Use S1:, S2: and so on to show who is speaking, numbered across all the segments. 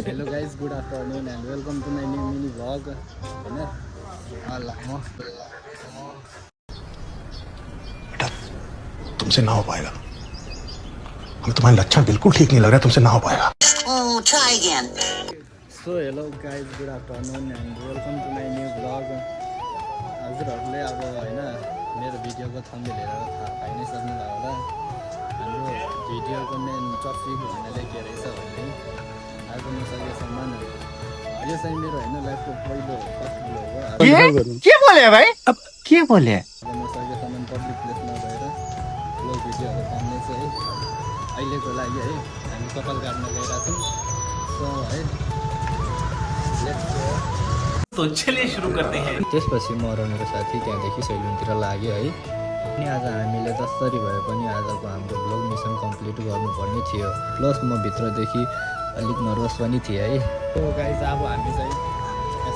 S1: Hello guys, good afternoon and welcome to my new mini vlog होइन।
S2: बेटा तुमसे ना हो पाएगा, हमें तुम्हारे लक्षण बिल्कुल ठीक नहीं लग रहा, तुमसे ना हो पाएगा।
S1: So hello guys, good afternoon and welcome to my new vlog. हजुरहरूले अब होइन मेरो भिडियोको थम्बनेल हेरेर थाहा पाइ नै सक्नुभयो होला। हाम्रो भिडियोको मेन टपिक भन्नेले के रहेछ भने आज म सकेसम्म यो चाहिँ मेरो होइन लाइफको पहिलो फर्स्ट भ्लग हो।
S3: के बोले भाइ? अब के बोले?
S1: अब म सकेसम्म पब्लिक प्लेसमा गएर भ्लग भिडियोहरू पाउने चाहिँ है अहिलेको लागि है हामी कपाल काट्न गइरहेको छौँ। सो है
S3: तो चलिए सुरु करते हैं।
S1: त्यसपछि म र मेरो साथी त्यहाँदेखि सैलुनतिर लाग्यो है। अनि आज हामीले जसरी भए पनि आजको हाम्रो भ्लग मिसन कम्प्लिट गर्नुपर्ने थियो। प्लस म भित्रदेखि अलिक नर्भस पनि थिएँ है। सो गाइज अब हामी चाहिँ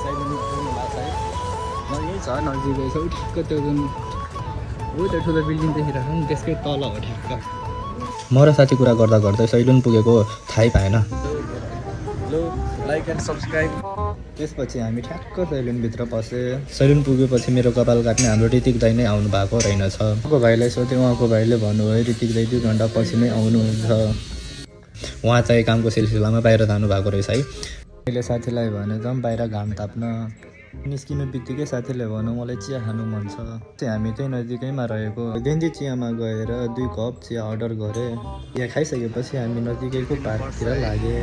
S1: सैलुन पुग्नुलाई चाहिँ यही छ नजिकै छ ठिक्क त्यो जुन हो त्यो ठुलो बिल्डिङ देखिरहेको नि त्यसकै तल हो ठिक्क। म र साथी कुरा गर्दा गर्दै सैलुन पुगेको थाहै पाएन। Like and subscribe. त्यसपछि हामी ठ्याक्क सैलुनभित्र पसेँ। सैलुन पुगेपछि मेरो कपाल काट्ने हाम्रो ऋतिक दाई नै आउनु भएको रहेनछ। उहाँको भाइलाई सोधेँ, उहाँको भाइले भन्नुभयो ऋतिक दाई 2 घन्टा पछि नै आउनुहुन्छ। उहाँ चाहिँ कामको सिलसिलामा बाहिर जानुभएको रहेछ है। मैले साथीलाई भने जाउँ बाहिर घाम ताप्न। निस्किनु बित्तिकै साथीले भन्यो मलाई चिया खानु मन छ। हामी त्यही नजिकैमा रहेको गेन्जी चियामा गएर 2 कप चिया अर्डर गरेँ। चिया खाइसकेपछि हामी नजिकैको पार्कतिर लागेँ।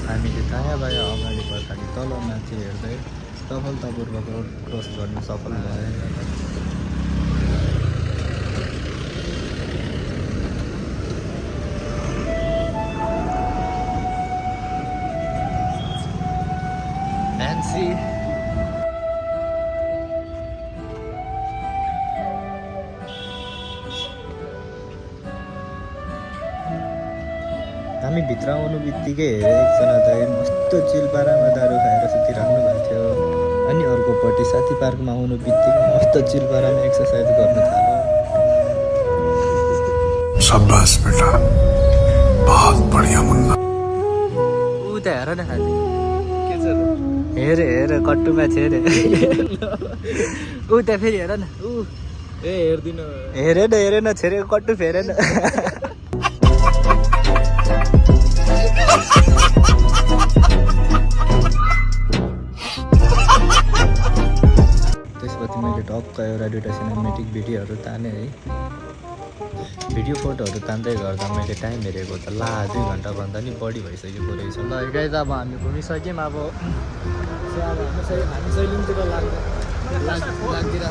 S1: हामीले दायाँ बायाँ अगाडि पछाडि तल माथि हेर्दै सफलतापूर्वक रोड क्रस गर्न सफल भए। हामी भित्र आउनु बित्तिकै हेरेँ एकजना दाइ मस्तो चिलपारामा दारू खाएर सुतिराख्नु भएको थियो। अनि अर्कोपट्टि साथी पार्कमा आउनु बित्तिकै मस्तो चिलपारामा एक्सर्साइज गर्नु थाल्यो।
S2: शाबाश बेटा, बहुत बढ़िया मुन्ना।
S1: ऊ त हेर न खालि के छ हेर हेर कट्टुमा छ हेर। ऊ त फेरि हेर न ऊ ए हेर्दिन हेरेन छेरे कट्टु फेरेन। त्यसपछि मैले टक्क एउटा 2टा सिनेमेटिक भिडियोहरू तानेँ है। भिडियो फोटोहरू तान्दै गर्दा मैले टाइम हेरेको त 2 घन्टाभन्दा नि बढी भइसकेको रहेछ। ल गाइज अब हामी घुमिसक्यौँ। अब हामी सैलुनतिर लाग्दिरहेको छ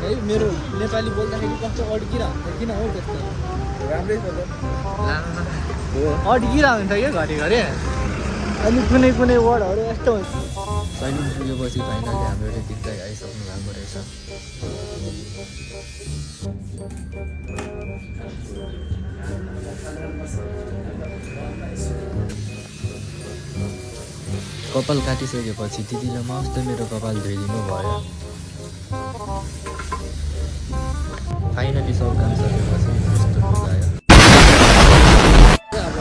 S1: है। मेरो नेपाली बोल्दाखेरि कस्तो अड्किरहेको हुन्छ किन हो त्यस्तो? राम्रै छ त अड्किरहेको हुन्छ क्या घरिघरि। अनि कुनै वर्डहरू यस्तो हुन्छ। सैलुन पुगेपछि फाइनली हाम्रो ऋतिक दाइ आइसक्नु भएको रहेछ। कपाल काटिसकेपछि दिदीले मस्त मेरो कपाल धोइदिनु भयो। फाइनली सब काम सकेपछि यस्तो बुझायो। अब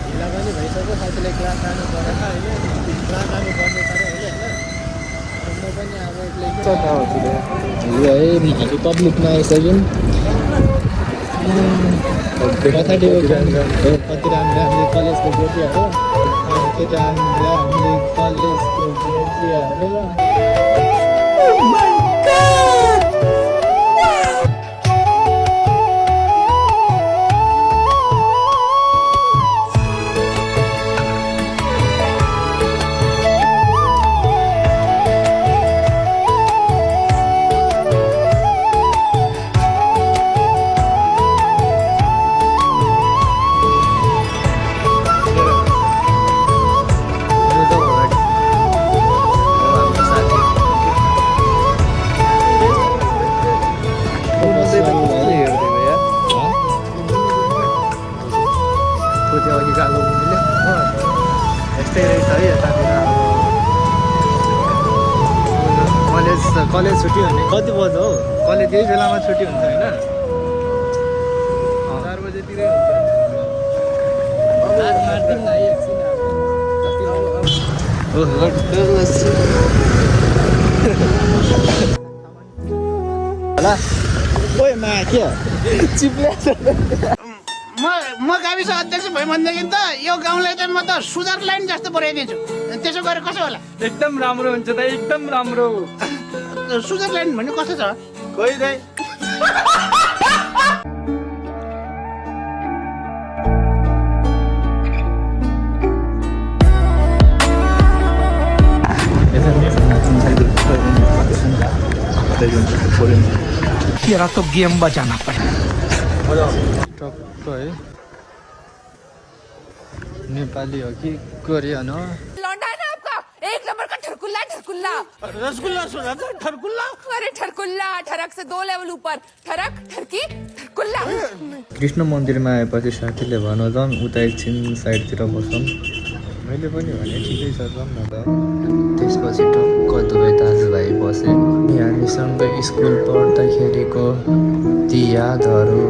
S1: ढिला पनि भइसक्यो। साथीले क्लास जानु परेन होइन, क्लास जानुपर्ने पऱ्यो होइन। म पनि अब है पब्लिकमा आइसक्यौँ। पछाडिको कति राम्रो कलेजको केटीहरू कति राम्रो हामीले कलेजको केटीहरू। यस्तै रहेछ है यतातिर। अब कलेज छुट्टी हुने कति बज्यो हौ? कलेज यही बेलामा छुट्टी हुन्छ होइन? 4 बजेतिरै हुन्छ। होला ओइ मा के
S4: म गाविस अध्यक्ष भए भनेदेखि त यो गाउँलाई त म त स्विजरल्यान्ड जस्तो बनाइदिन्छु त्यसो गरेर कसो होला
S5: एकदम राम्रो हुन्छ त एकदम राम्रो
S4: स्विजरल्यान्ड भन्ने कस्तो छ
S5: खोइ दाइ
S4: तेरा तो गेम बजाना पड़ेगा
S1: टक्क है नेपाली हो कि कोरियन हो
S6: लौंडा है ना आपका एक नंबर का ठरकुल्ला ठरकुल्ला
S4: रसगुल्ला सुना था ठरकुल्ला
S6: अरे ठरकुल्ला ठरक से 2 लेवल ऊपर ठरक ठरकी ठरकुल्ला
S1: कृष्ण मन्दिरमा आएपछि साथीले भनौँ जाउँ उता एकछिन साइडतिर बसौँ मैले पनि भने ठिकै छ जाउँ न त त्यसपछि टक्क दुवै दाजुभाइ बसे हामीसँगै स्कुल पढ्दाखेरिको ती यादहरू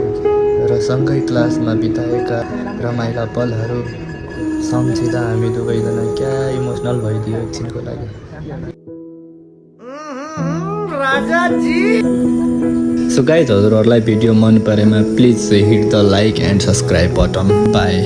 S1: र सँगै क्लासमा बिताएका रमाइला पलहरू सम्झिँदा हामी दुवैजना क्या इमोसनल भइदियो एकछिनको लागि सो गाइज हजुरहरूलाई भिडियो मन परेमा please hit the like and subscribe button by